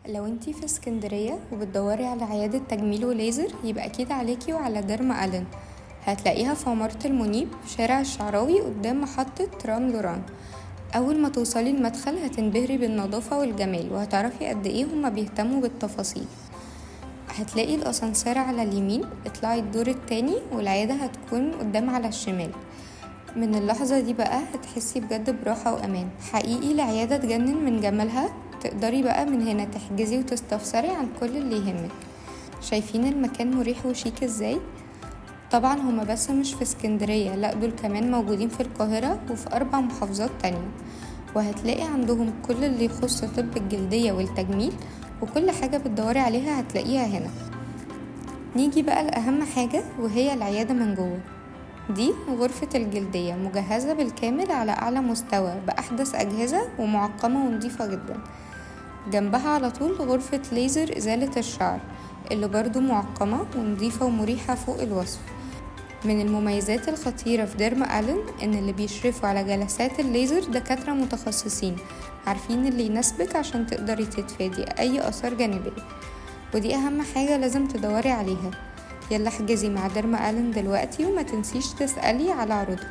لو انتي في اسكندرية وبتدوري على عيادة تجميل وليزر يبقى اكيد عليكي وعلى ديرما ألين. هتلاقيها في عمارة المنيب في شارع الشعراوي قدام محطة رام لوران. اول ما توصلي المدخل هتنبهري بالنظافة والجمال وهتعرفي قد ايه هما بيهتموا بالتفاصيل. هتلاقي الاسانسير على اليمين، اطلعي الدور التاني والعيادة هتكون قدام على الشمال. من اللحظة دي بقى هتحسي بجد براحة وأمان حقيقي. العيادة تجنن من جمالها. تقدري بقى من هنا تحجزي وتستفسري عن كل اللي يهمك. شايفين المكان مريح وشيك ازاي؟ طبعا هما بس مش في اسكندرية، لا دول كمان موجودين في القاهرة وفي 4 محافظات تانية، وهتلاقي عندهم كل اللي يخص طب الجلدية والتجميل، وكل حاجة بتدوري عليها هتلاقيها هنا. نيجي بقى لأهم حاجة وهي العيادة من جوه. دي غرفة الجلدية مجهزة بالكامل على أعلى مستوى بأحدث أجهزة ومعقمة ونظيفة جدا. جنبها على طول غرفة ليزر إزالة الشعر اللي برضو معقمة ونظيفة ومريحة فوق الوصف. من المميزات الخطيرة في ديرما ألين إن اللي بيشرفوا على جلسات الليزر دكاترة متخصصين عارفين اللي يناسبك عشان تقدري تتفادي أي آثار جانبية، ودي أهم حاجة لازم تدوري عليها. يلا احجزي مع ديرما ألين دلوقتي وما تنسيش تسألي على عروضها.